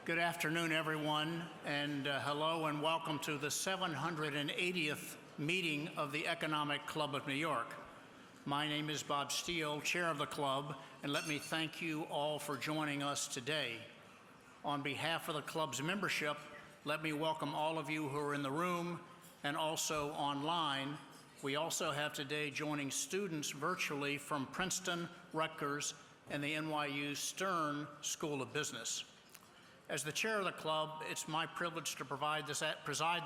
Good afternoon, everyone, and hello and welcome to the 780th meeting of the Economic Club of New York. My name is Bob Steele, chair of the club, and let me thank you all for joining us today. On behalf of the club's membership, let me welcome all of you who are in the room and also online. We also have today joining students virtually from Princeton, Rutgers, and the NYU Stern School of Business. As the chair of the club, it's my privilege to preside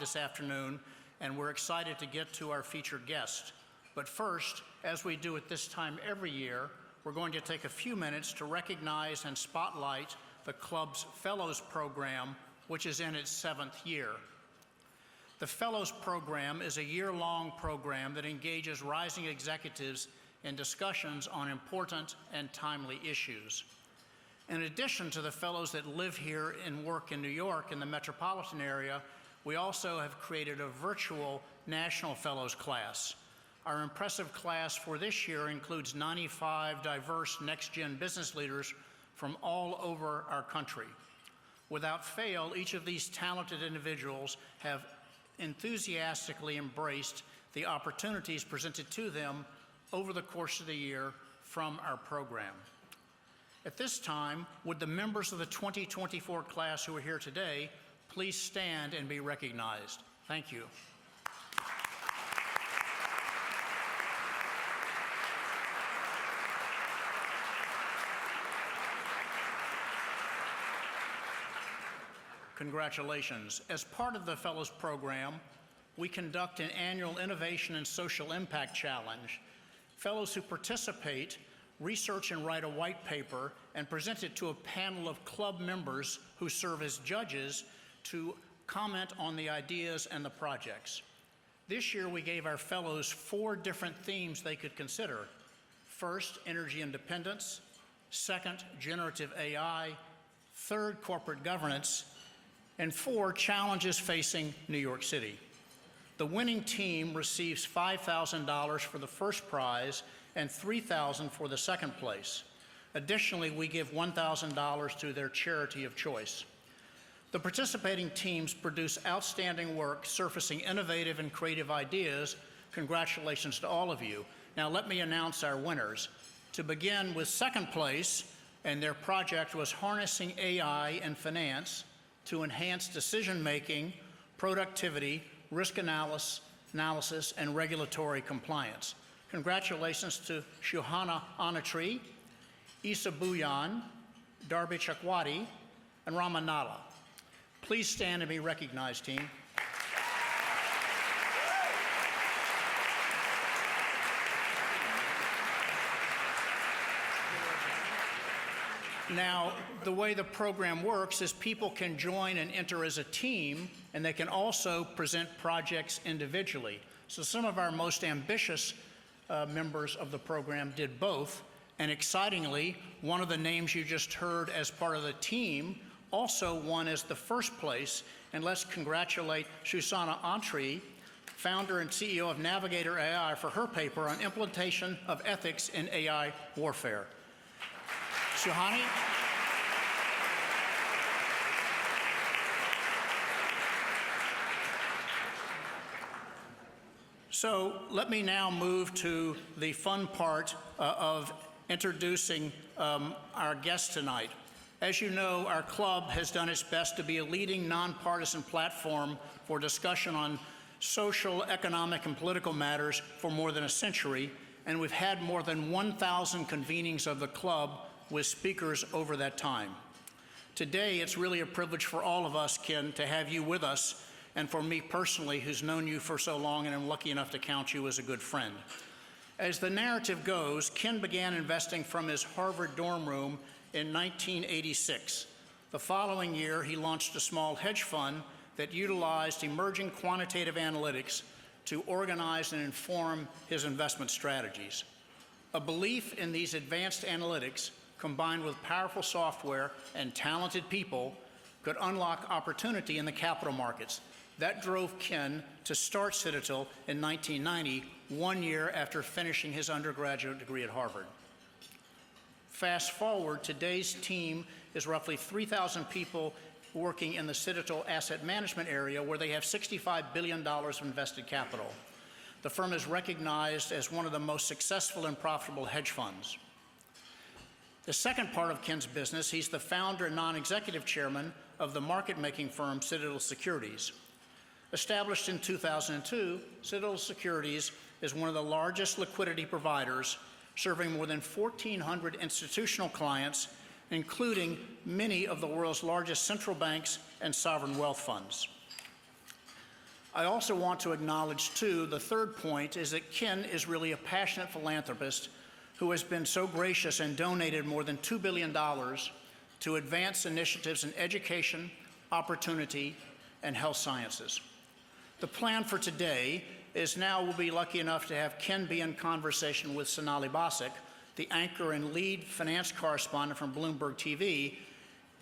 this afternoon, and we're excited to get to our featured guest. But first, as we do at this time every year, we're going to take a few minutes to recognize and spotlight the club's Fellows Program, which is in its 7th year. The Fellows Program is a year-long program that engages rising executives in discussions on important and timely issues. In addition to the fellows that live here and work in New York in the metropolitan area, we also have created a virtual National Fellows class. Our impressive class for this year includes 95 diverse next-gen business leaders from all over our country. Without fail, each of these talented individuals have enthusiastically embraced the opportunities presented to them over the course of the year from our program. At this time, would the members of the 2024 class who are here today please stand and be recognized? Thank you. Congratulations. As part of the Fellows Program, we conduct an annual Innovation and Social Impact Challenge. Fellows who participate research and write a white paper and present it to a panel of club members who serve as judges to comment on the ideas and the projects. This year, we gave our fellows 4 different themes they could consider. First, energy independence. Second, generative AI. Third, corporate governance. And 4, challenges facing New York City. The winning team receives $5,000 for the first prize and $3,000 for the second place. Additionally, we give $1,000 to their charity of choice. The participating teams produce outstanding work surfacing innovative and creative ideas. Congratulations to all of you. Now let me announce our winners. To begin with second place, and their project was harnessing AI and finance to enhance decision-making, productivity, risk analysis, and regulatory compliance. Congratulations to Shuhana Anatri, Isa Buyan, Darby Chakwati, and Ramanala. Please stand and be recognized, team. Now, the way the program works is people can join and enter as a team, and they can also present projects individually. So some of our most ambitious members of the program did both, and excitingly, one of the names you just heard as part of the team also won as the first place, and let's congratulate Shoshana Antri, founder and CEO of Navigator AI, for her paper on implementation of ethics in AI warfare. Shuhani? So let me now move to the fun part of introducing our guest tonight. As you know, our club has done its best to be a leading nonpartisan platform for discussion on social, economic, and political matters for more than a century, and we've had more than 1,000 convenings of the club with speakers over that time. Today, it's really a privilege for all of us, Ken, to have you with us, and for me personally, who's known you for so long and I'm lucky enough to count you as a good friend. As the narrative goes, Ken began investing from his Harvard dorm room in 1986. The following year, he launched a small hedge fund that utilized emerging quantitative analytics to organize and inform his investment strategies. A belief in these advanced analytics, combined with powerful software and talented people, could unlock opportunity in the capital markets. That drove Ken to start Citadel in 1990, 1 year after finishing his undergraduate degree at Harvard. Fast forward, today's team is roughly 3,000 people working in the Citadel asset management area, where they have $65 billion of invested capital. The firm is recognized as one of the most successful and profitable hedge funds. The second part of Ken's business, he's the founder and non-executive chairman of the market-making firm Citadel Securities. Established in 2002, Citadel Securities is one of the largest liquidity providers, serving more than 1,400 institutional clients, including many of the world's largest central banks and sovereign wealth funds. I also want to acknowledge, too, the third point is that Ken is really a passionate philanthropist who has been so gracious and donated more than $2 billion to advance initiatives in education, opportunity, and health sciences. The plan for today is now we'll be lucky enough to have Ken be in conversation with Sonali Basak, the anchor and lead finance correspondent from Bloomberg TV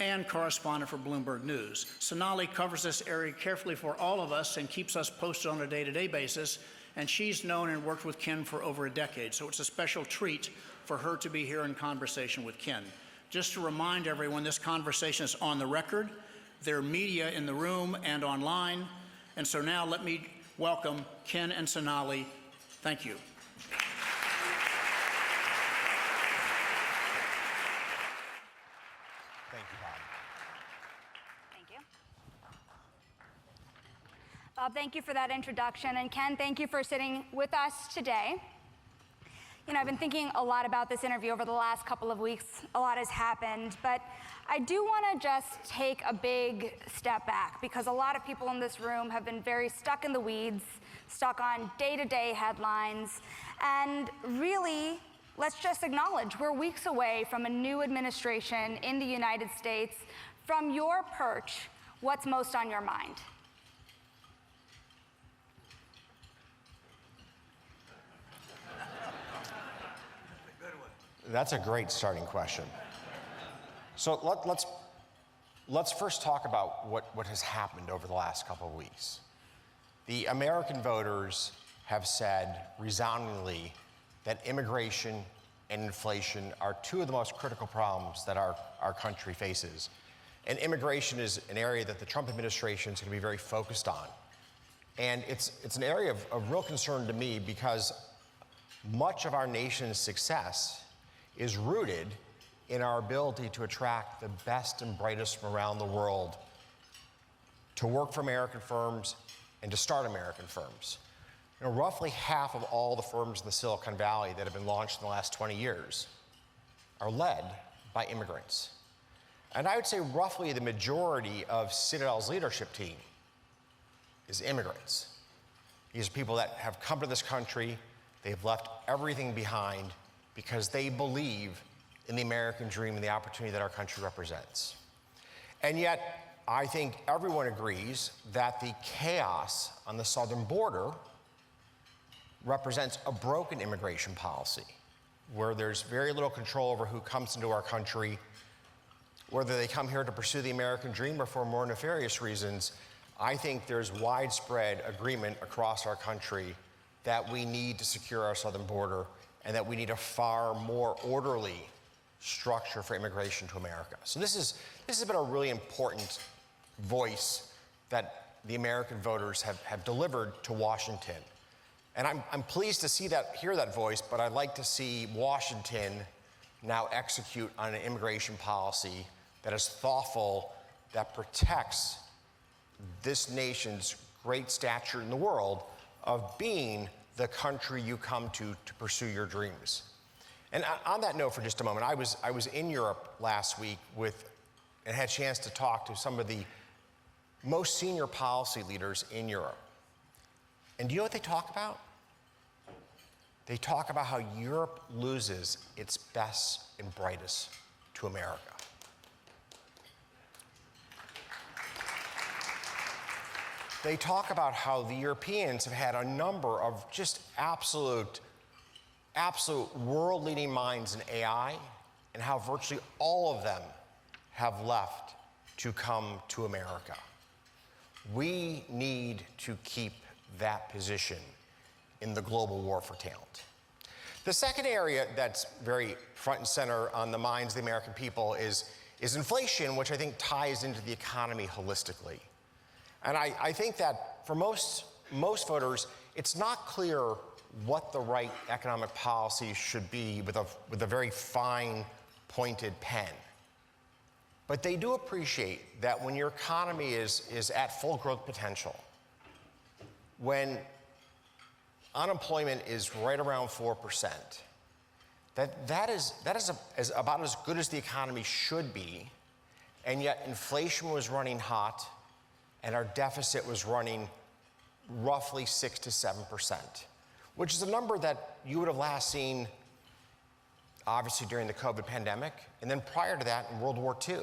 and correspondent for Bloomberg News. Sonali covers this area carefully for all of us and keeps us posted on a day-to-day basis, and she's known and worked with Ken for over a decade, so it's a special treat for her to be here in conversation with Ken. Just to remind everyone, this conversation is on the record. There are media in the room and online, and so now let me welcome Ken and Sonali. Thank you. Thank you, Bob. Thank you. Bob, thank you for that introduction. And Ken, thank you for sitting with us today. You know, I've been thinking a lot about this interview over the last couple of weeks. A lot has happened, but I do want to just take a big step back, because a lot of people in this room have been very stuck in the weeds, stuck on day-to-day headlines, and really, let's just acknowledge we're weeks away from a new administration in the United States. From your perch, what's most on your mind? That's a great starting question. So let's first talk about what has happened over the last couple of weeks. The American voters have said resoundingly that immigration and inflation are two of the most critical problems that our country faces. And immigration is an area that the Trump administration is going to be very focused on. And it's an area of real concern to me, because much of our nation's success is rooted in our ability to attract the best and brightest from around the world to work for American firms and to start American firms. You know, roughly half of all the firms in the Silicon Valley that have been launched in the last 20 years are led by immigrants. And I would say roughly the majority of Citadel's leadership team is immigrants. These are people that have come to this country, they've left everything behind because they believe in the American dream and the opportunity that our country represents. And yet, I think everyone agrees that the chaos on the southern border represents a broken immigration policy, where there's very little control over who comes into our country, whether they come here to pursue the American dream or for more nefarious reasons. I think there's widespread agreement across our country that we need to secure our southern border and that we need a far more orderly structure for immigration to America. So this has been a really important voice that the American voters have delivered to Washington. And I'm pleased to hear that voice, but I'd like to see Washington now execute on an immigration policy that is thoughtful, that protects this nation's great stature in the world of being the country you come to pursue your dreams. And on that note, for just a moment, I was in Europe last week and had a chance to talk to some of the most senior policy leaders in Europe. And do you know what they talk about? They talk about how Europe loses its best and brightest to America. They talk about how the Europeans have had a number of just absolute world-leading minds in AI, and how virtually all of them have left to come to America. We need to keep that position in the global war for talent. The second area that's very front and center on the minds of the American people is is inflation, which I think ties into the economy holistically. And I think that for most voters, it's not clear what the right economic policy should be with a very fine, pointed pen. But they do appreciate that when your economy is at full growth potential, when unemployment is right around 4%, that is about as good as the economy should be, and yet inflation was running hot, and our deficit was running roughly 6 to 7%, which is a number that you would have last seen obviously during the COVID pandemic, and then prior to that in World War II.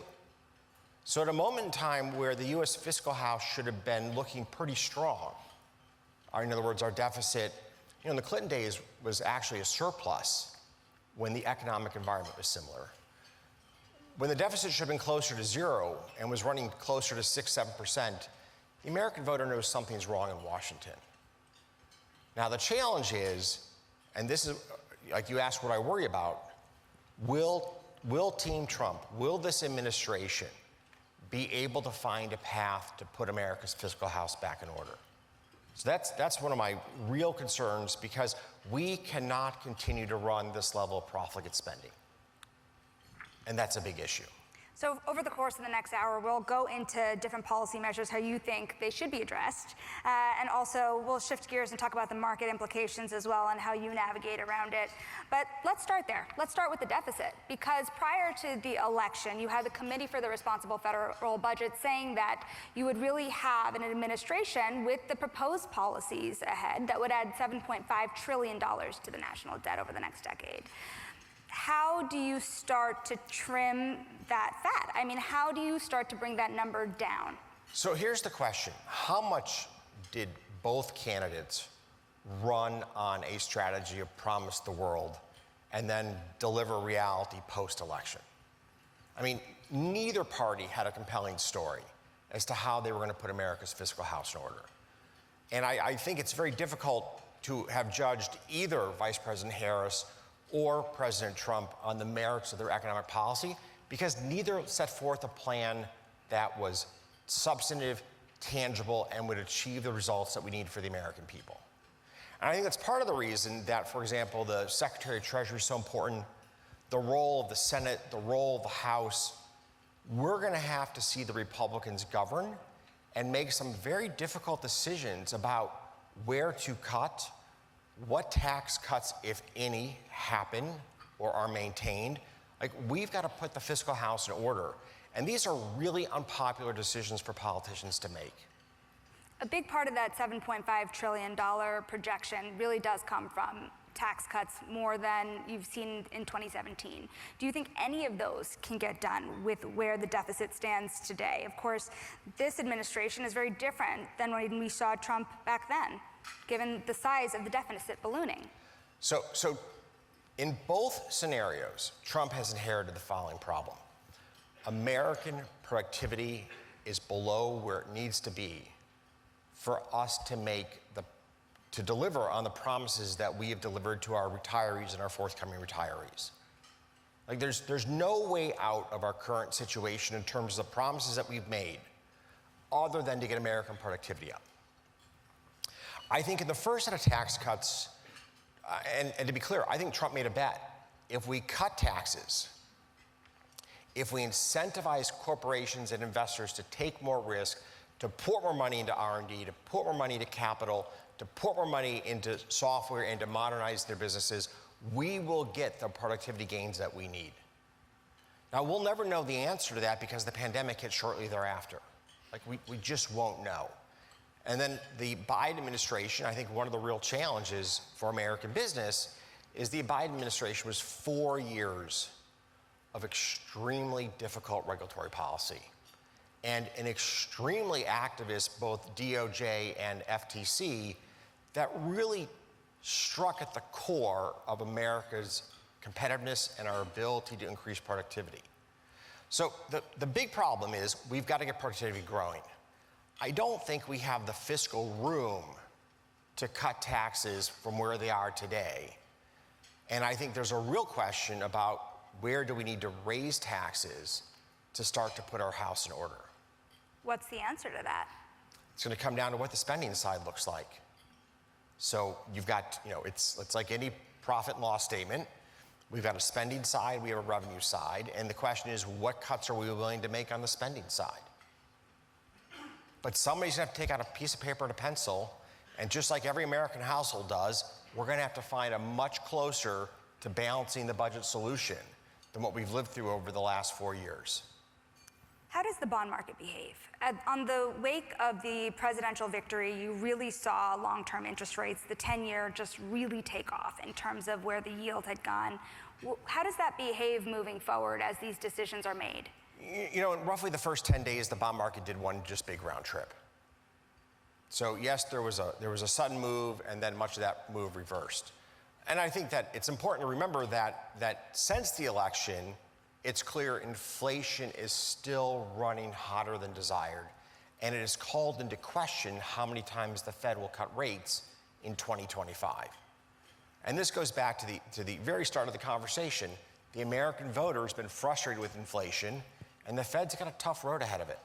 So at a moment in time where the US fiscal house should have been looking pretty strong, or in other words, our deficit, in the Clinton days was actually a surplus when the economic environment was similar. When the deficit should have been closer to zero and was running closer to 6, 7%, the American voter knows something's wrong in Washington. Now the challenge is, and this is, like you asked what I worry about, will Team Trump, will this administration be able to find a path to put America's fiscal house back in order? So that's one of my real concerns, because we cannot continue to run this level of profligate spending. And that's a big issue. So over the course of the next hour, we'll go into different policy measures, how you think they should be addressed. And also, we'll shift gears and talk about the market implications as well and how you navigate around it. But let's start there. Let's start with the deficit. Because prior to the election, you had the Committee for the Responsible Federal Budget saying that you would really have an administration with the proposed policies ahead that would add $7.5 trillion to the national debt over the next decade. How do you start to trim that fat? I mean, how do you start to bring that number down? So here's the question. How much did both candidates run on a strategy of promise the world and then deliver reality post-election? I mean, neither party had a compelling story as to how they were going to put America's fiscal house in order. And I think it's very difficult to have judged either Vice President Harris or President Trump on the merits of their economic policy, because neither set forth a plan that was substantive, tangible, and would achieve the results that we need for the American people. And I think that's part of the reason that, for example, the Secretary of Treasury is so important, the role of the Senate, the role of the House. We're going to have to see the Republicans govern and make some very difficult decisions about where to cut, what tax cuts, if any, happen or are maintained. Like, we've got to put the fiscal house in order. And these are really unpopular decisions for politicians to make. A big part of that $7.5 trillion projection really does come from tax cuts, more than you've seen in 2017. Do you think any of those can get done with where the deficit stands today? Of course, this administration is very different than when we saw Trump back then, given the size of the deficit ballooning. So in both scenarios, Trump has inherited the following problem. American productivity is below where it needs to be for us to deliver on the promises that we have delivered to our retirees and our forthcoming retirees. Like, there's no way out of our current situation in terms of the promises that we've made other than to get American productivity up. I think in the first set of tax cuts, and to be clear, I think Trump made a bet. If we cut taxes, if we incentivize corporations and investors to take more risk, to put more money into R&D, to put more money into capital, to put more money into software and to modernize their businesses, we will get the productivity gains that we need. Now, we'll never know the answer to that because the pandemic hit shortly thereafter. Like, we just won't know. And then the Biden administration, I think one of the real challenges for American business is the Biden administration was 4 years of extremely difficult regulatory policy and an extremely activist, both DOJ and FTC, that really struck at the core of America's competitiveness and our ability to increase productivity. So the big problem is we've got to get productivity growing. I don't think we have the fiscal room to cut taxes from where they are today. And I think there's a real question about where do we need to raise taxes to start to put our house in order? What's the answer to that? It's going to come down to what the spending side looks like. So you've got, it's like any profit and loss statement. We've got a spending side, we have a revenue side, and the question is, what cuts are we willing to make on the spending side? But somebody's going to have to take out a piece of paper and a pencil, and just like every American household does, we're going to have to find a much closer to balancing the budget solution than what we've lived through over the last 4 years. How does the bond market behave? On the wake of the presidential victory, you really saw long-term interest rates, the 10-year, just really take off in terms of where the yield had gone. How does that behave moving forward as these decisions are made? In roughly the first 10 days, the bond market did one just big round trip. So yes, there was a sudden move, and then much of that move reversed. And I think that it's important to remember that since the election, it's clear inflation is still running hotter than desired, and it has called into question how many times the Fed will cut rates in 2025. And this goes back to the very start of the conversation. The American voter has been frustrated with inflation, and the Fed's got a tough road ahead of it.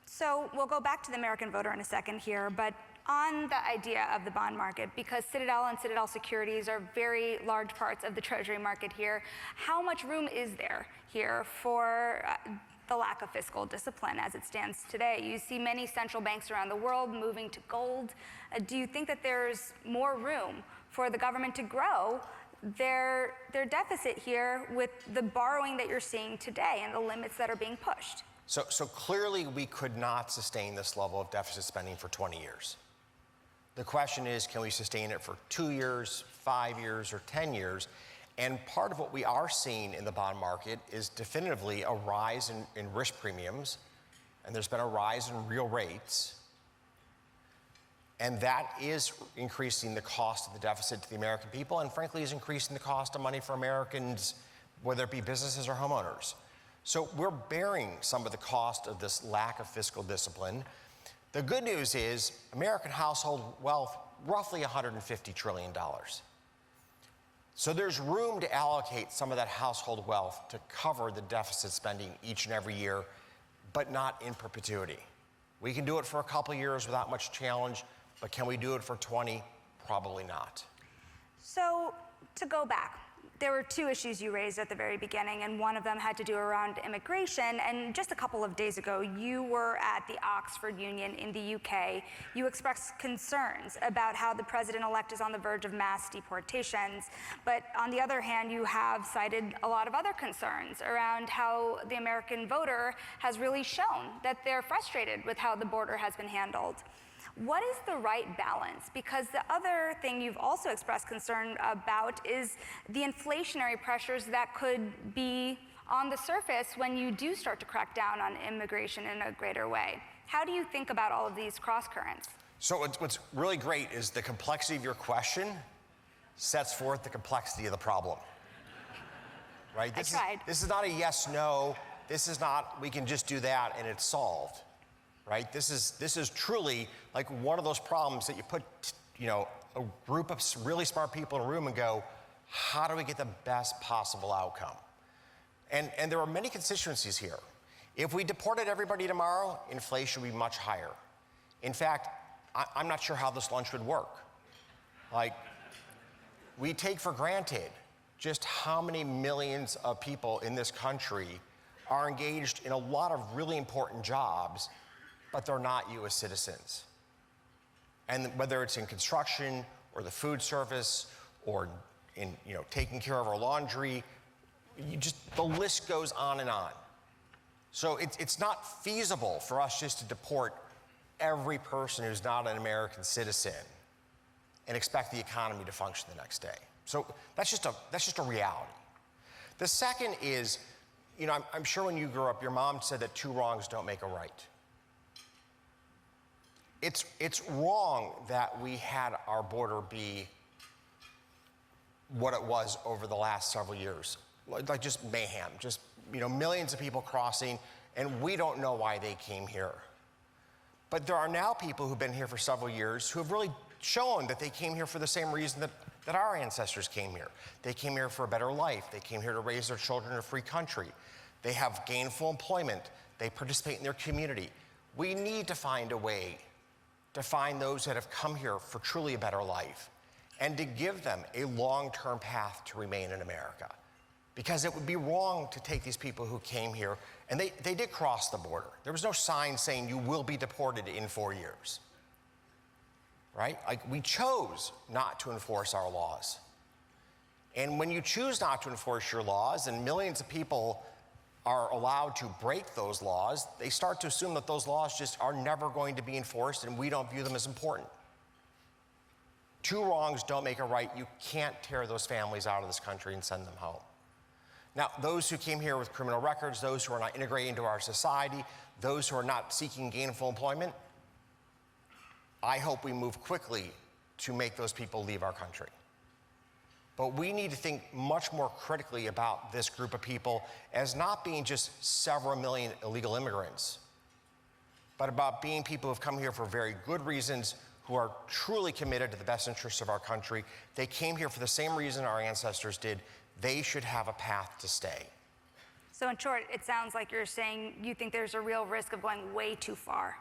So we'll go back to the American voter in a second here, but on the idea of the bond market, because Citadel and Citadel securities are very large parts of the Treasury market here, how much room is there here for the lack of fiscal discipline as it stands today? You see many central banks around the world moving to gold. Do you think that there's more room for the government to grow their deficit here with the borrowing that you're seeing today and the limits that are being pushed? So clearly we could not sustain this level of deficit spending for 20 years. The question is, can we sustain it for 2 years, 5 years, or 10 years? And part of what we are seeing in the bond market is definitively a rise in risk premiums, and there's been a rise in real rates. And that is increasing the cost of the deficit to the American people, and frankly is increasing the cost of money for Americans, whether it be businesses or homeowners. So we're bearing some of the cost of this lack of fiscal discipline. The good news is American household wealth, roughly $150 trillion. So there's room to allocate some of that household wealth to cover the deficit spending each and every year, but not in perpetuity. We can do it for a couple of years without much challenge, but can we do it for 20? Probably not. So to go back, there were two issues you raised at the very beginning, and one of them had to do around immigration. And just a couple of days ago, you were at the Oxford Union in the UK. You expressed concerns about how the president-elect is on the verge of mass deportations. But on the other hand, you have cited a lot of other concerns around how the American voter has really shown that they're frustrated with how the border has been handled. What is the right balance? Because the other thing you've also expressed concern about is the inflationary pressures that could be on the surface when you do start to crack down on immigration in a greater way. How do you think about all of these cross currents? So what's really great is the complexity of your question sets forth the complexity of the problem. Right? This is not a yes, no. This is not, we can just do that and it's solved. Right? This is truly like one of those problems that you put, a group of really smart people in a room and go, how do we get the best possible outcome? And there are many constituencies here. If we deported everybody tomorrow, inflation would be much higher. In fact, I'm not sure how this lunch would work. Like, we take for granted just how many millions of people in this country are engaged in a lot of really important jobs, but they're not U.S. citizens. And whether it's in construction or the food service or in taking care of our laundry, the list goes on and on. So it's not feasible for us just to deport every person who's not an American citizen and expect the economy to function the next day. So that's just a reality. The second is, I'm sure when you grew up, your mom said that 2 wrongs don't make a right. It's wrong that we had our border be what it was over the last several years, like just mayhem, just millions of people crossing, and we don't know why they came here. But there are now people who've been here for several years who have really shown that they came here for the same reason that our ancestors came here. They came here for a better life. They came here to raise their children in a free country. They have gainful employment. They participate in their community. We need to find a way to find those that have come here for truly a better life and to give them a long-term path to remain in America. Because it would be wrong to take these people who came here, and they did cross the border. There was no sign saying you will be deported in 4 years, right? Like, we chose not to enforce our laws. And when you choose not to enforce your laws and millions of people are allowed to break those laws, they start to assume that those laws just are never going to be enforced and we don't view them as important. Two wrongs don't make a right. You can't tear those families out of this country and send them home. Now, those who came here with criminal records, those who are not integrating into our society, those who are not seeking gainful employment, I hope we move quickly to make those people leave our country. But we need to think much more critically about this group of people as not being just several million illegal immigrants, but about being people who have come here for very good reasons, who are truly committed to the best interests of our country. They came here for the same reason our ancestors did. They should have a path to stay. So in short, it sounds like you're saying you think there's a real risk of going way too far.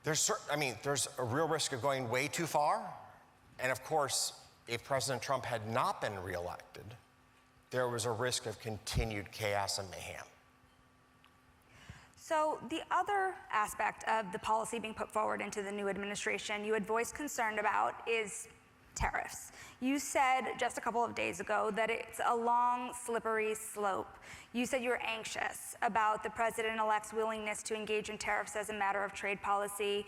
There's a real risk of going way too far. And of course, if President Trump had not been reelected, there was a risk of continued chaos and mayhem. So the other aspect of the policy being put forward into the new administration you had voiced concern about is tariffs. You said just a couple of days ago that it's a long, slippery slope. You said you were anxious about the president-elect's willingness to engage in tariffs as a matter of trade policy.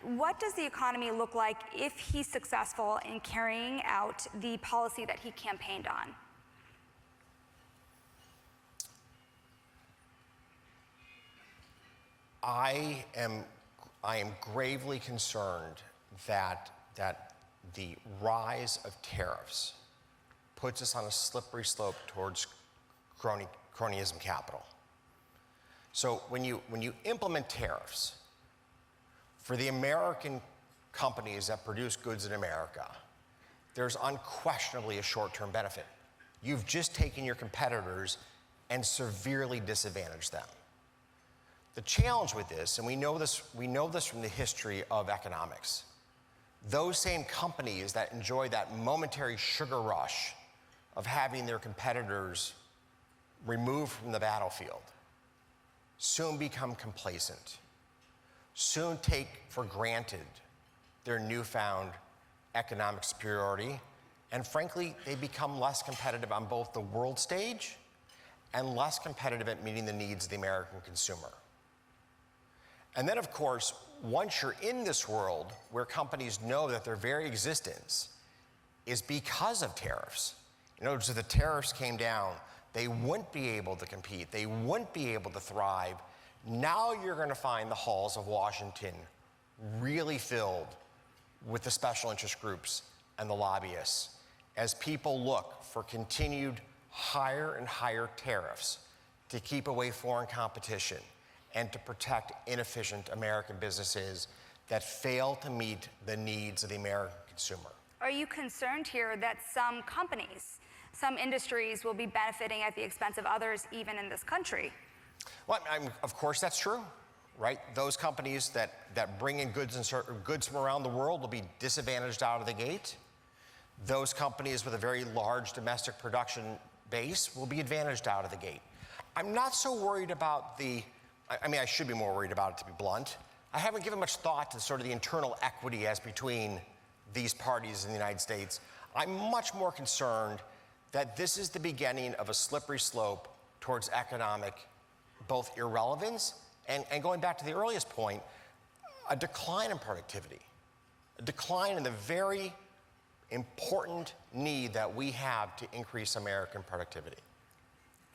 What does the economy look like if he's successful in carrying out the policy that he campaigned on? I am gravely concerned that the rise of tariffs puts us on a slippery slope towards cronyism capital. So when you implement tariffs for the American companies that produce goods in America, there's unquestionably a short-term benefit. You've just taken your competitors and severely disadvantaged them. The challenge with this, and we know this from the history of economics, those same companies that enjoy that momentary sugar rush of having their competitors removed from the battlefield soon become complacent, soon take for granted their newfound economic superiority, and frankly, they become less competitive on both the world stage and less competitive at meeting the needs of the American consumer. And then, of course, once you're in this world where companies know that their very existence is because of tariffs, in other words, if the tariffs came down, they wouldn't be able to compete, they wouldn't be able to thrive. Now you're going to find the halls of Washington really filled with the special interest groups and the lobbyists as people look for continued higher and higher tariffs to keep away foreign competition and to protect inefficient American businesses that fail to meet the needs of the American consumer. Are you concerned here that some companies, some industries will be benefiting at the expense of others, even in this country? Well, of course that's true, right? Those companies that bring in goods from around the world will be disadvantaged out of the gate. Those companies with a very large domestic production base will be advantaged out of the gate. I'm not so worried about I should be more worried about it, to be blunt. I haven't given much thought to sort of the internal equity as between these parties in the United States. I'm much more concerned that this is the beginning of a slippery slope towards economic, both irrelevance and going back to the earliest point, a decline in productivity, a decline in the very important need that we have to increase American productivity.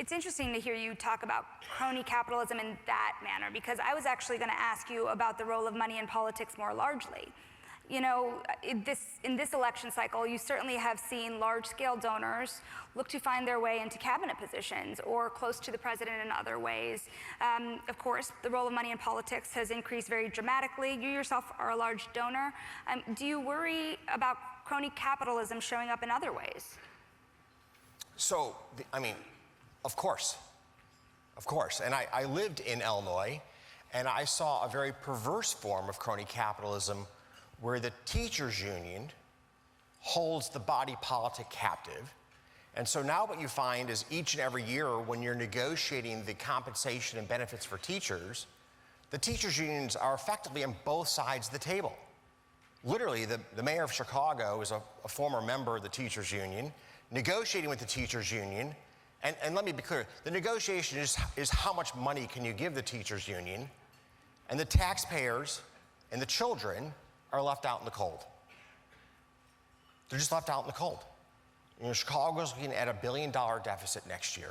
It's interesting to hear you talk about crony capitalism in that manner, because I was actually going to ask you about the role of money in politics more largely. You know, in this election cycle, you certainly have seen large-scale donors look to find their way into cabinet positions or close to the president in other ways. Of course, the role of money in politics has increased very dramatically. You yourself are a large donor. Do you worry about crony capitalism showing up in other ways? So, Of course. Of course. And I lived in Illinois, and I saw a very perverse form of crony capitalism where the teachers' union holds the body politic captive. And so now what you find is each and every year when you're negotiating the compensation and benefits for teachers, the teachers' unions are effectively on both sides of the table. Literally, the mayor of Chicago is a former member of the teachers' union, negotiating with the teachers' union. And let me be clear, the negotiation is how much money can you give the teachers' union, and the taxpayers and the children are left out in the cold. They're just left out in the cold. You know, Chicago's looking at $1 billion deficit next year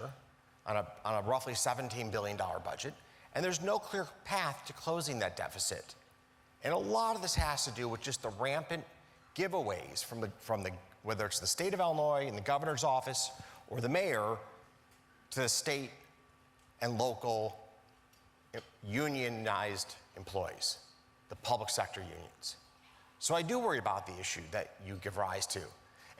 on a roughly $17 billion budget, and there's no clear path to closing that deficit. And a lot of this has to do with just the rampant giveaways from the whether it's the state of Illinois and the governor's office or the mayor to the state and local unionized employees, the public sector unions. So I do worry about the issue that you give rise to.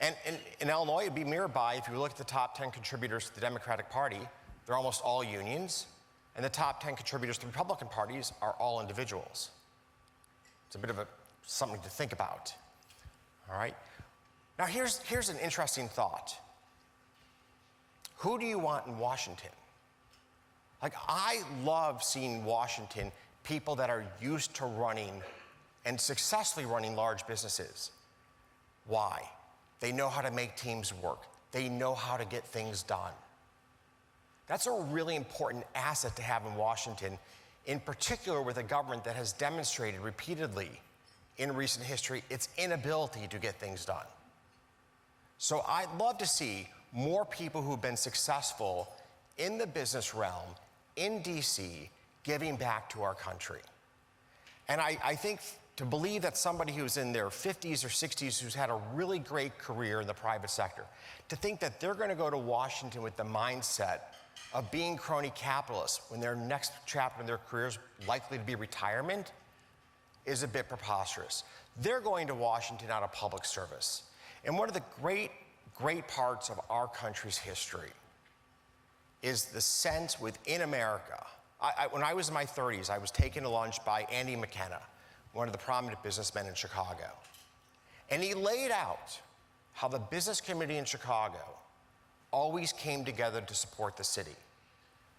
And in Illinois, it'd be mirrored by, if you look at the top 10 contributors to the Democratic Party, they're almost all unions, and the top 10 contributors to the Republican parties are all individuals. It's a bit of something to think about, all right? Now here's an interesting thought. Who do you want in Washington? Like, I love seeing Washington people that are used to running and successfully running large businesses. Why? They know how to make teams work. They know how to get things done. That's a really important asset to have in Washington, in particular with a government that has demonstrated repeatedly in recent history its inability to get things done. So I'd love to see more people who've been successful in the business realm in DC giving back to our country. And I think to believe that somebody who's in their 50s or 60s who's had a really great career in the private sector, to think that they're going to go to Washington with the mindset of being crony capitalists when their next chapter in their career is likely to be retirement is a bit preposterous. They're going to Washington out of public service. And one of the great parts of our country's history is the sense within America. When I was in my 30s, I was taken to lunch by Andy McKenna, one of the prominent businessmen in Chicago. And he laid out how the business community in Chicago always came together to support the city.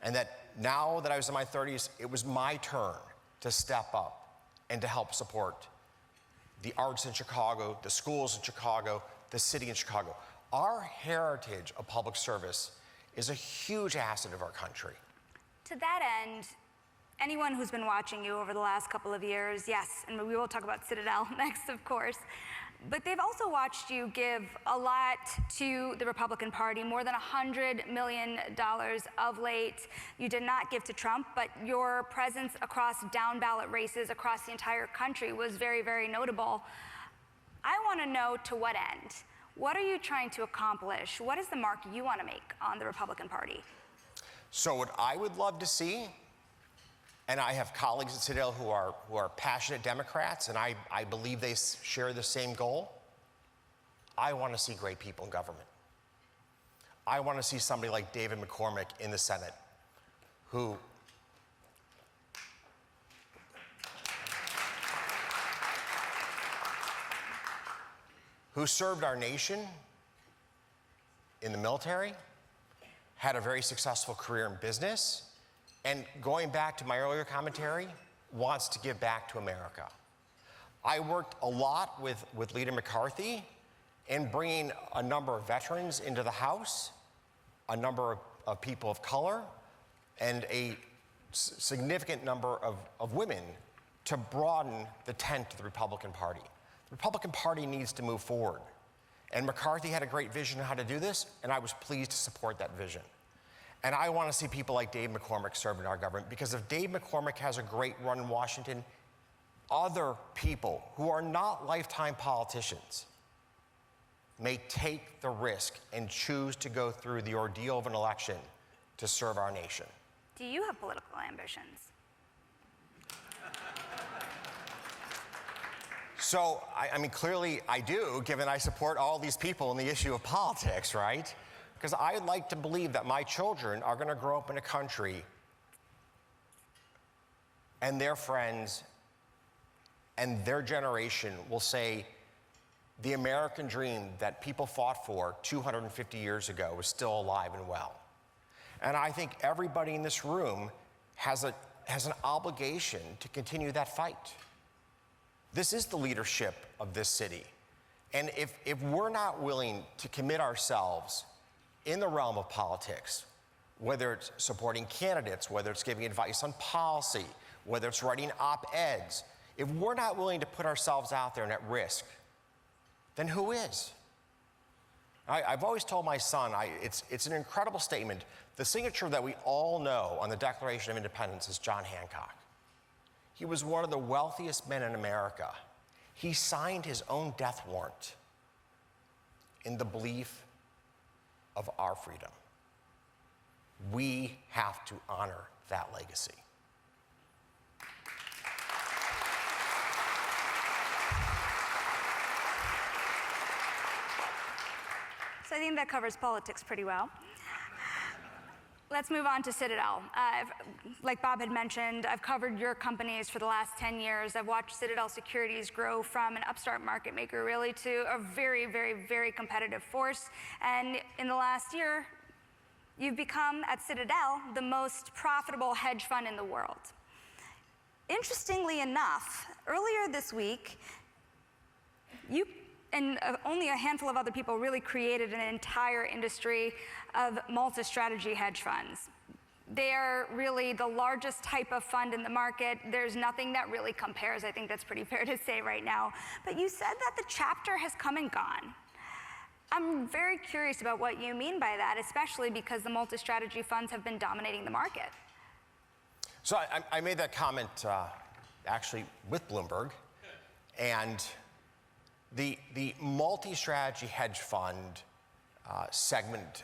And that now that I was in my 30s, it was my turn to step up and to help support the arts in Chicago, the schools in Chicago, the city in Chicago. Our heritage of public service is a huge asset of our country. To that end, anyone who's been watching you over the last couple of years, yes, and we will talk about Citadel next, of course, but they've also watched you give a lot to the Republican Party, more than $100 million of late. You did not give to Trump, but your presence across down-ballot races across the entire country was very, very notable. I want to know, to what end? What are you trying to accomplish? What is the mark you want to make on the Republican Party? So what I would love to see, and I have colleagues at Citadel who are passionate Democrats, and I believe they share the same goal. I want to see great people in government. I want to see somebody like David McCormick in the Senate, who served our nation in the military, had a very successful career in business, and going back to my earlier commentary, wants to give back to America. I worked a lot with Leader McCarthy in bringing a number of veterans into the House, a number of people of color, and a significant number of women to broaden the tent of the Republican Party. The Republican Party needs to move forward. And McCarthy had a great vision on how to do this, and I was pleased to support that vision. And I want to see people like Dave McCormick serve in our government, because if Dave McCormick has a great run in Washington, other people who are not lifetime politicians may take the risk and choose to go through the ordeal of an election to serve our nation. Do you have political ambitions? So, I mean, clearly I do, given I support all these people in the issue of politics, right? because I'd like to believe that my children are going to grow up in a country and their friends and their generation will say the American dream that people fought for 250 years ago is still alive and well. And I think everybody in this room has an obligation to continue that fight. This is the leadership of this city. And if we're not willing to commit ourselves in the realm of politics, whether it's supporting candidates, whether it's giving advice on policy, whether it's writing op-eds, if we're not willing to put ourselves out there and at risk, then who is? I've always told my son, it's an incredible statement. The signature that we all know on the Declaration of Independence is John Hancock. He was one of the wealthiest men in America. He signed his own death warrant in the belief of our freedom. We have to honor that legacy. So I think that covers politics pretty well. Let's move on to Citadel. Like Bob had mentioned, I've covered your companies for the last 10 years. I've watched Citadel Securities grow from an upstart market maker really to a very, very, very competitive force. And in the last year, you've become, at Citadel, the most profitable hedge fund in the world. Interestingly enough, earlier this week, you and only a handful of other people really created an entire industry of multi-strategy hedge funds. They are really the largest type of fund in the market. There's nothing that really compares. I think that's pretty fair to say right now. But you said that the chapter has come and gone. I'm very curious about what you mean by that, especially because the multi-strategy funds have been dominating the market. So I made that comment actually with Bloomberg, and the multi-strategy hedge fund segment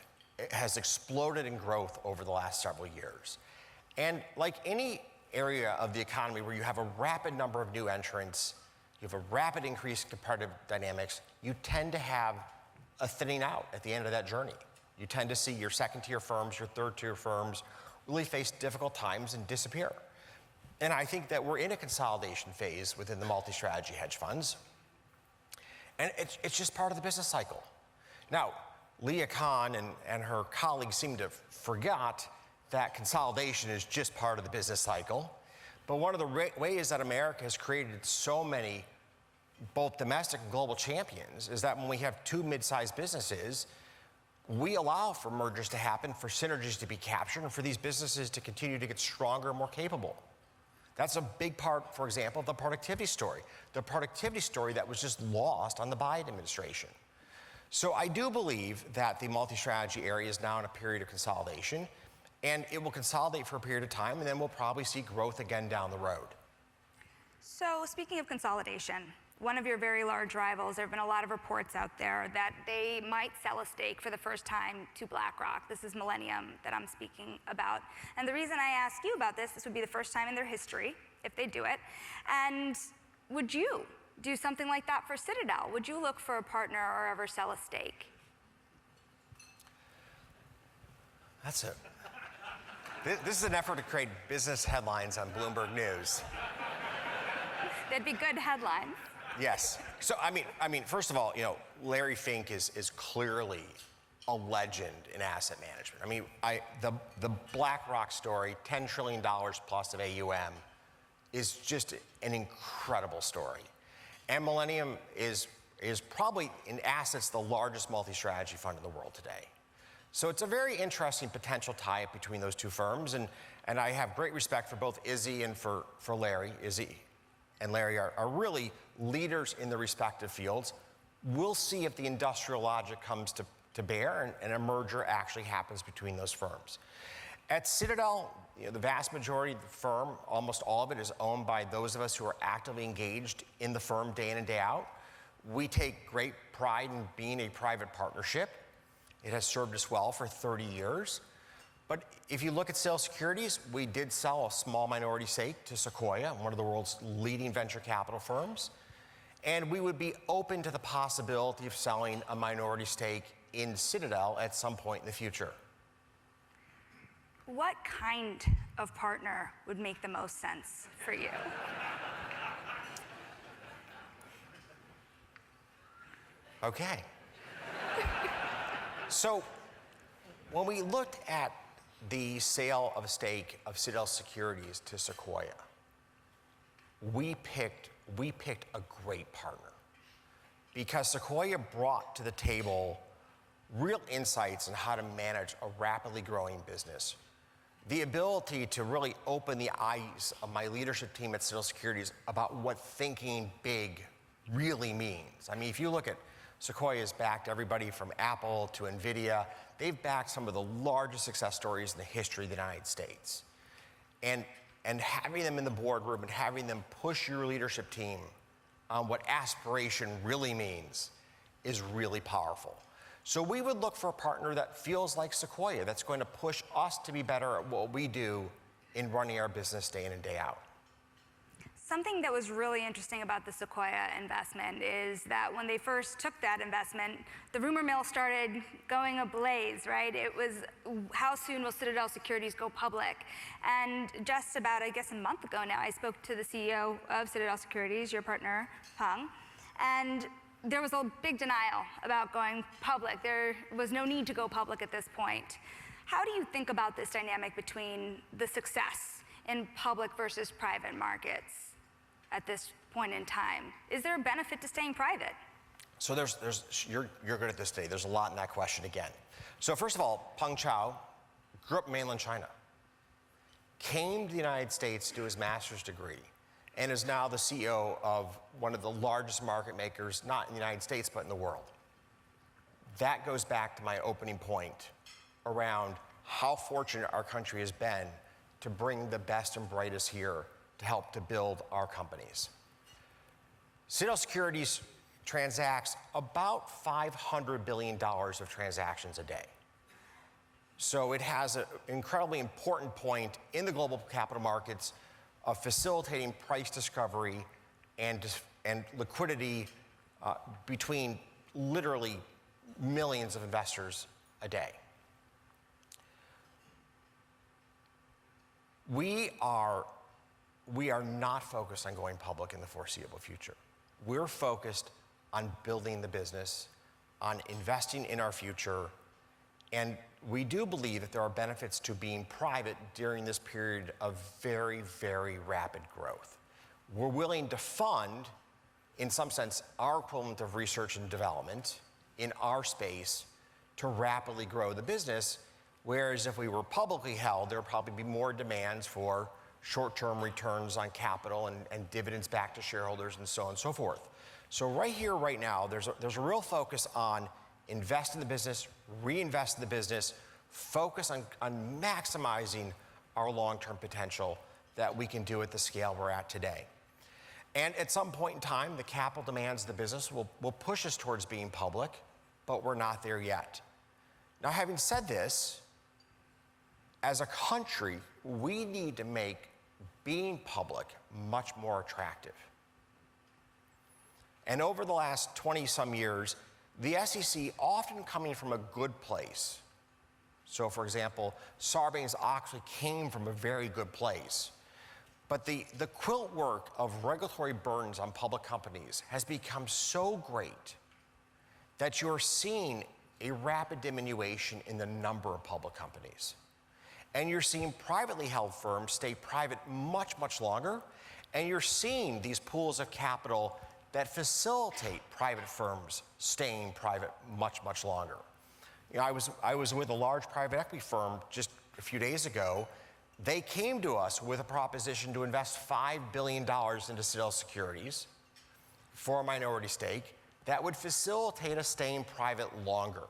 has exploded in growth over the last several years. And like any area of the economy where you have a rapid number of new entrants, you have a rapid increase in competitive dynamics, you tend to have a thinning out at the end of that journey. You tend to see your second-tier firms, your third-tier firms really face difficult times and disappear. And I think that we're in a consolidation phase within the multi-strategy hedge funds. And it's just part of the business cycle. Now, Leah Khan and her colleagues seem to forgot that consolidation is just part of the business cycle. But one of the ways that America has created so many both domestic and global champions is that when we have two mid-sized businesses, we allow for mergers to happen, for synergies to be captured, and for these businesses to continue to get stronger and more capable. That's a big part, for example, of the productivity story. The productivity story that was just lost on the Biden administration. So I do believe that the multi-strategy area is now in a period of consolidation, and it will consolidate for a period of time, and then we'll probably see growth again down the road. So speaking of consolidation, one of your very large rivals, there have been a lot of reports out there that they might sell a stake for the first time to BlackRock. This is Millennium that I'm speaking about. And the reason I ask you about this would be the first time in their history, if they do it. And would you do something like that for Citadel? Would you look for a partner or ever sell a stake? That's it. This is an effort to create business headlines on Bloomberg News. They'd be good headlines. Yes. So, I mean, first of all, Larry Fink is clearly a legend in asset management. I mean, the BlackRock story, $10 trillion plus of AUM, is just an incredible story. And Millennium is probably in assets the largest multi-strategy fund in the world today. So it's a very interesting potential tie-up between those two firms, and I have great respect for both Izzy and for Larry. Izzy and Larry are really leaders in their respective fields. We'll see if the industrial logic comes to bear and a merger actually happens between those firms. At Citadel, the vast majority of the firm, almost all of it, is owned by those of us who are actively engaged in the firm day in and day out. We take great pride in being a private partnership. It has served us well for 30 years. But if you look at Citadel Securities, we did sell a small minority stake to Sequoia, one of the world's leading venture capital firms. And we would be open to the possibility of selling a minority stake in Citadel at some point in the future. What kind of partner would make the most sense for you? Okay. So when we looked at the sale of a stake of Citadel Securities to Sequoia, we picked a great partner because Sequoia brought to the table real insights on how to manage a rapidly growing business, the ability to really open the eyes of my leadership team at Citadel Securities about what thinking big really means. I mean, if you look at Sequoia's backed everybody from Apple to NVIDIA. They've backed some of the largest success stories in the history of the United States. And having them in the boardroom and having them push your leadership team on what aspiration really means is really powerful. So we would look for a partner that feels like Sequoia, that's going to push us to be better at what we do in running our business day in and day out. Something that was really interesting about the Sequoia investment is that when they first took that investment, the rumor mill started going ablaze, right? It was, how soon will Citadel Securities go public? And just about, I guess, a month ago now, I spoke to the CEO of Citadel Securities, your partner, Peng, and there was a big denial about going public. There was no need to go public at this point. How do you think about this dynamic between the success in public versus private markets at this point in time? Is there a benefit to staying private? So you're good at this today. There's a lot in that question again. So first of all, Peng Chao grew up in mainland China, came to the United States to do his master's degree, and is now the CEO of one of the largest market makers, not in the United States, but in the world. That goes back to my opening point around how fortunate our country has been to bring the best and brightest here to help to build our companies. Citadel Securities transacts about $500 billion of transactions a day. So it has an incredibly important point in the global capital markets of facilitating price discovery and liquidity between literally millions of investors a day. We are not focused on going public in the foreseeable future. We're focused on building the business, on investing in our future, and we do believe that there are benefits to being private during this period of very, very rapid growth. We're willing to fund, in some sense, our equivalent of research and development in our space to rapidly grow the business, whereas if we were publicly held, there would probably be more demands for short-term returns on capital and dividends back to shareholders and so on and so forth. So right here, right now, there's a real focus on invest in the business, reinvest in the business, focus on maximizing our long-term potential that we can do at the scale we're at today. And at some point in time, the capital demands of the business will push us towards being public, but we're not there yet. Now, having said this, as a country, we need to make being public much more attractive. And over the last 20-some years, the SEC, often coming from a good place. So, for example, Sarbanes-Oxley came from a very good place. But the quilt work of regulatory burdens on public companies has become so great that you're seeing a rapid diminution in the number of public companies. And you're seeing privately held firms stay private much, much longer. And you're seeing these pools of capital that facilitate private firms staying private much, much longer. You know, I was with a large private equity firm just a few days ago. They came to us with a proposition to invest $5 billion into Citadel Securities for a minority stake that would facilitate us staying private longer.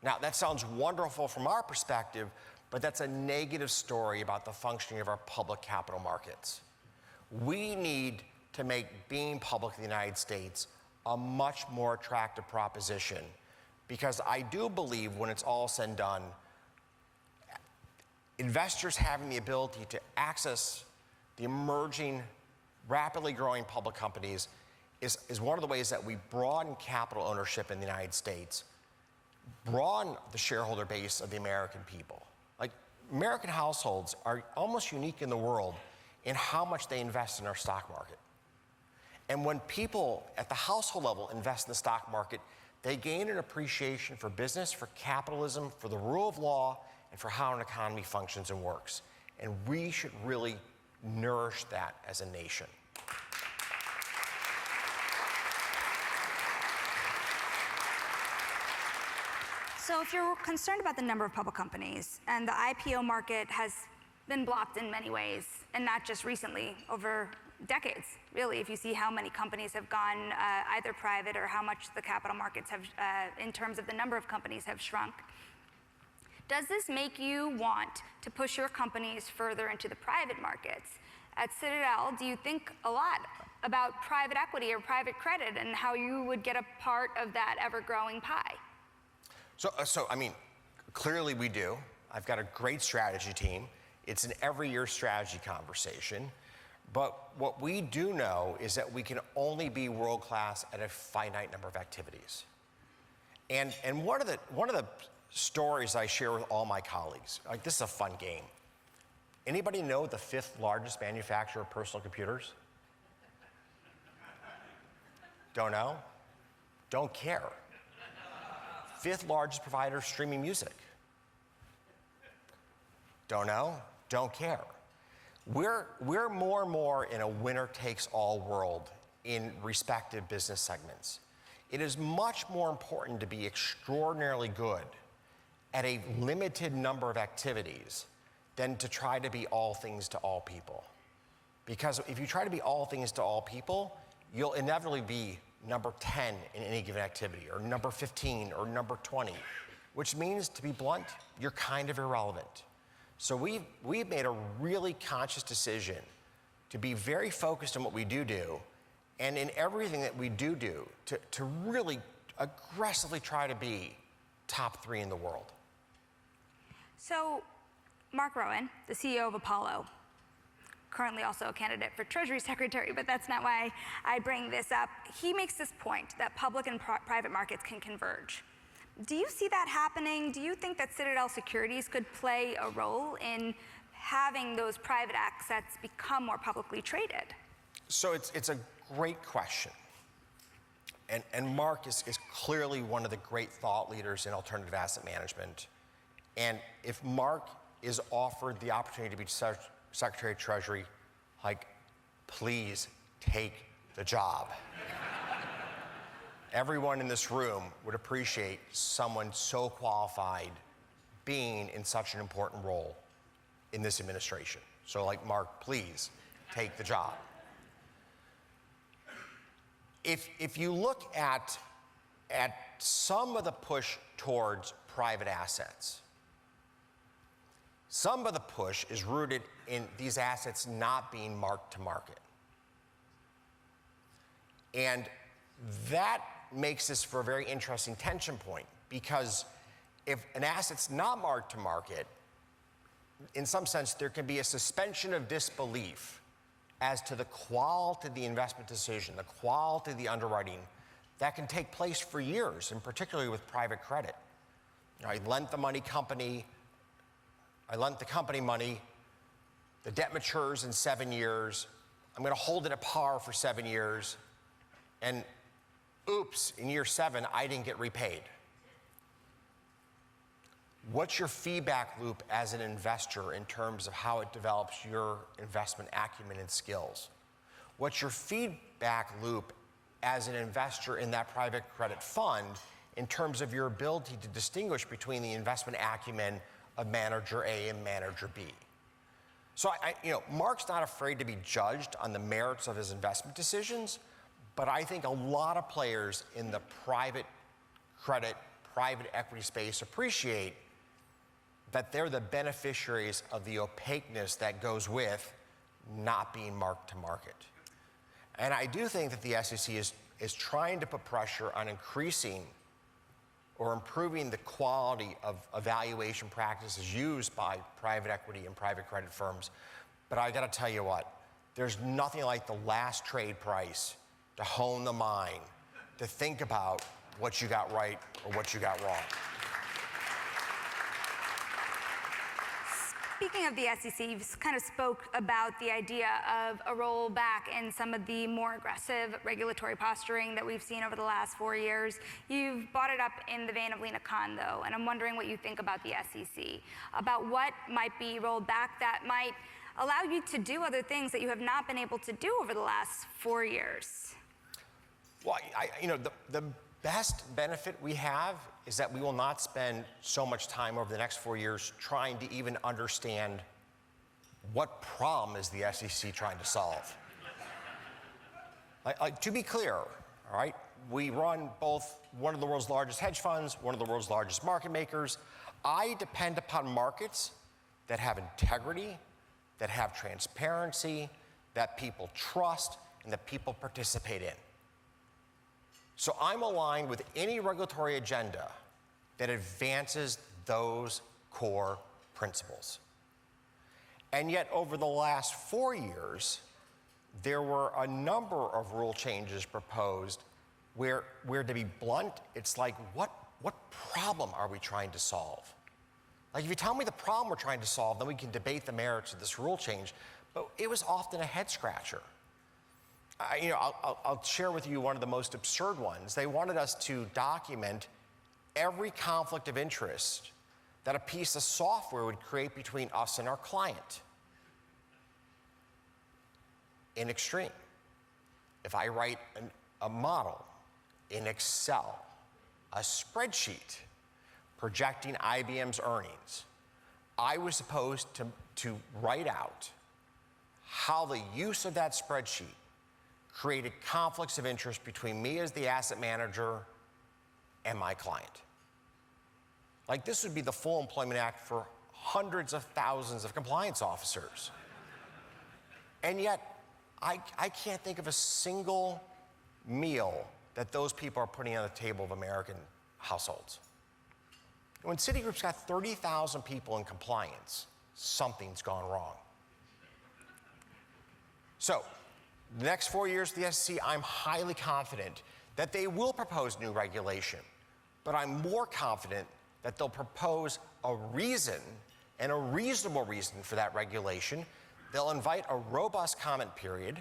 Now, that sounds wonderful from our perspective, but that's a negative story about the functioning of our public capital markets. We need to make being public in the United States a much more attractive proposition, because I do believe when it's all said and done, investors having the ability to access the emerging, rapidly growing public companies is one of the ways that we broaden capital ownership in the United States broaden the shareholder base of the American people. Like, American households are almost unique in the world in how much they invest in our stock market. And when people at the household level invest in the stock market, they gain an appreciation for business, for capitalism, for the rule of law, and for how an economy functions and works. And we should really nourish that as a nation. So if you're concerned about the number of public companies, and the IPO market has been blocked in many ways, and not just recently, over decades, really, if you see how many companies have gone either private or how much the capital markets have, in terms of the number of companies, have shrunk. Does this make you want to push your companies further into the private markets? At Citadel, do you think a lot about private equity or private credit and how you would get a part of that ever-growing pie? So I mean, clearly we do. I've got a great strategy team. It's an every year strategy conversation. But what we do know is that we can only be world-class at a finite number of activities. And one of the stories I share with all my colleagues, like, this is a fun game. Anybody know the 5th largest manufacturer of personal computers? Don't know? Don't care. 5th largest provider of streaming music? Don't know? Don't care. We're more and more in a winner-takes-all world in respective business segments. It is much more important to be extraordinarily good at a limited number of activities than to try to be all things to all people. Because if you try to be all things to all people, you'll inevitably be number 10 in any given activity, or number 15, or number 20, which means, to be blunt, you're kind of irrelevant. So we've made a really conscious decision to be very focused on what we do, and in everything that we do, to really aggressively try to be top 3 in the world. So, Mark Rowan, the CEO of Apollo, currently also a candidate for Treasury Secretary, but that's not why I bring this up. He makes this point that public and private markets can converge. Do you see that happening? Do you think that Citadel Securities could play a role in having those private assets become more publicly traded? So it's a great question. And Mark is clearly one of the great thought leaders in alternative asset management. And if Mark is offered the opportunity to be Secretary of Treasury, like, please take the job. Everyone in this room would appreciate someone so qualified being in such an important role in this administration. So, like, Mark, please take the job. If you look at some of the push towards private assets, some of the push is rooted in these assets not being marked to market. And that makes this for a very interesting tension point, because if an asset's not marked to market, in some sense, there can be a suspension of disbelief as to the quality of the investment decision, the quality of the underwriting that can take place for years, and particularly with private credit. I lent the company money, the debt matures in 7 years, I'm gonna hold it at par for 7 years, and oops, in year 7, I didn't get repaid. What's your feedback loop as an investor in terms of how it develops your investment acumen and skills? What's your feedback loop as an investor in that private credit fund in terms of your ability to distinguish between the investment acumen of manager A and manager B? So Mark's not afraid to be judged on the merits of his investment decisions, but I think a lot of players in the private credit, private equity space appreciate that they're the beneficiaries of the opaqueness that goes with not being marked to market. And I do think that the SEC is trying to put pressure on increasing or improving the quality of evaluation practices used by private equity and private credit firms. But I gotta tell you what, there's nothing like the last trade price to hone the mind, to think about what you got right or what you got wrong. Speaking of the SEC, you've kind of spoke about the idea of a rollback in some of the more aggressive regulatory posturing that we've seen over the last 4 years. You've brought it up in the vein of Lena Khan, though, and I'm wondering what you think about the SEC, about what might be rolled back that might allow you to do other things that you have not been able to do over the last 4 years. Well, the best benefit we have is that we will not spend so much time over the next 4 years trying to even understand what problem is the SEC trying to solve. To be clear, all right, we run both one of the world's largest hedge funds, one of the world's largest market makers. I depend upon markets that have integrity, that have transparency, that people trust, and that people participate in. So I'm aligned with any regulatory agenda that advances those core principles. And yet, over the last 4 years, there were a number of rule changes proposed where to be blunt, it's like, what problem are we trying to solve? Like, if you tell me the problem we're trying to solve, then we can debate the merits of this rule change. But it was often a head scratcher. I'll share with you one of the most absurd ones. They wanted us to document every conflict of interest that a piece of software would create between us and our client. In extreme, if I write a model in Excel, a spreadsheet projecting IBM's earnings, I was supposed to write out how the use of that spreadsheet created conflicts of interest between me as the asset manager and my client. Like, this would be the Full Employment Act for hundreds of thousands of compliance officers. And yet, I can't think of a single meal that those people are putting on the table of American households. When Citigroup's got 30,000 people in compliance, something's gone wrong. So, the next 4 years of the SEC, I'm highly confident that they will propose new regulation, but I'm more confident that they'll propose a reason, and a reasonable reason for that regulation. They'll invite a robust comment period,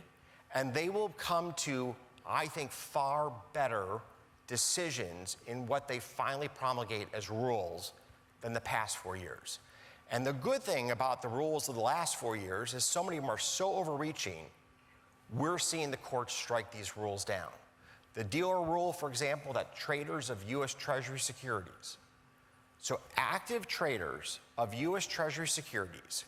and they will come to, I think, far better decisions in what they finally promulgate as rules than the past 4 years. And the good thing about the rules of the last 4 years is so many of them are so overreaching, we're seeing the courts strike these rules down. The dealer rule, for example, that traders of U.S. Treasury securities, so active traders of U.S. Treasury securities,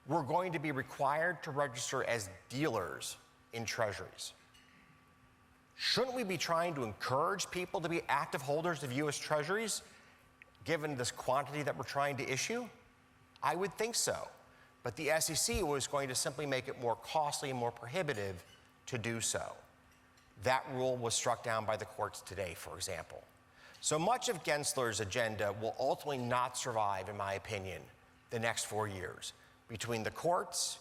were going to be required to register as dealers in treasuries. Shouldn't we be trying to encourage people to be active holders of U.S. Treasuries, given this quantity that we're trying to issue? I would think so. But the SEC was going to simply make it more costly and more prohibitive to do so. That rule was struck down by the courts today, for example. So much of Gensler's agenda will ultimately not survive, in my opinion, the next 4 years. Between the courts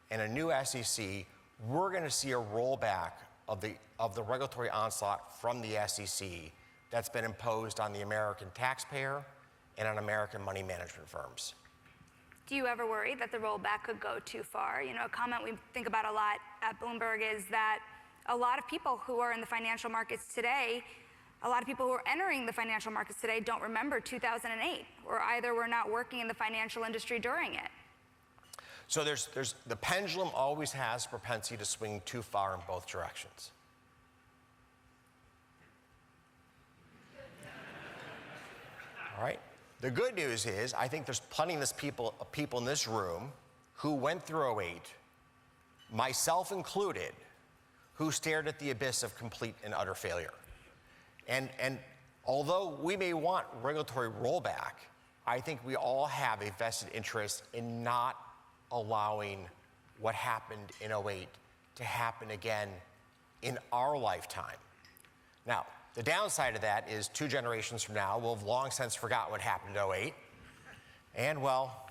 and a new SEC, we're going to see a rollback of the regulatory onslaught from the SEC that's been imposed on the American taxpayer and on American money management firms. Do you ever worry that the rollback could go too far? You know, a comment we think about a lot at Bloomberg is that a lot of people who are in the financial markets today, a lot of people who are entering the financial markets today don't remember 2008, or either were not working in the financial industry during it. So the pendulum always has a propensity to swing too far in both directions. All right? The good news is, I think there's plenty of people in this room who went through 08, myself included, who stared at the abyss of complete and utter failure. And although we may want regulatory rollback, I think we all have a vested interest in not allowing what happened in 08 to happen again in our lifetime. Now, the downside of that is 2 generations from now, we'll have long since forgotten what happened in 08. And, well,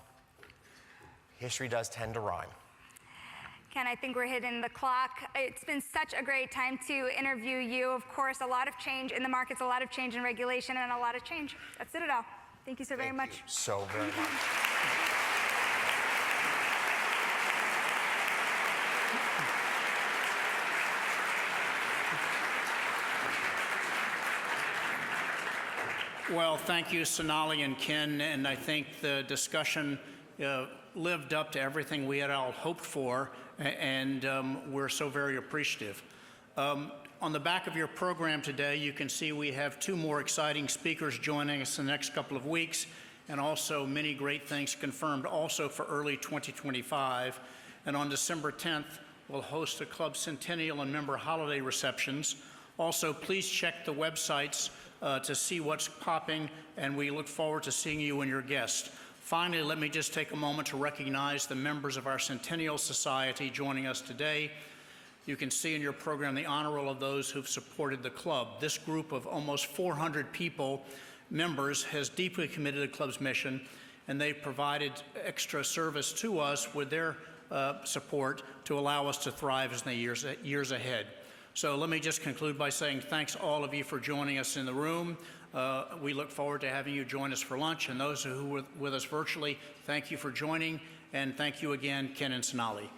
history does tend to rhyme. Ken, I think we're hitting the clock. It's been such a great time to interview you. Of course, a lot of change in the markets, a lot of change in regulation, and a lot of change at Citadel. Thank you so very much. Thank you so very much. Well, thank you, Sonali and Ken, and I think the discussion lived up to everything we had all hoped for, and we're so very appreciative. On the back of your program today, you can see we have 2 more exciting speakers joining us in the next couple of weeks, and also many great things confirmed also for early 2025. And on December 10th, we'll host a club centennial and member holiday receptions. Also, please check the websites to see what's popping, and we look forward to seeing you and your guests. Finally, let me just take a moment to recognize the members of our Centennial Society joining us today. You can see in your program the honor roll of those who've supported the club. This group of almost 400 people, members, has deeply committed to the club's mission, and they've provided extra service to us with their support to allow us to thrive in the years ahead. So let me just conclude by saying thanks all of you for joining us in the room. We look forward to having you join us for lunch, and those who were with us virtually, thank you for joining, and thank you again, Ken and Sonali.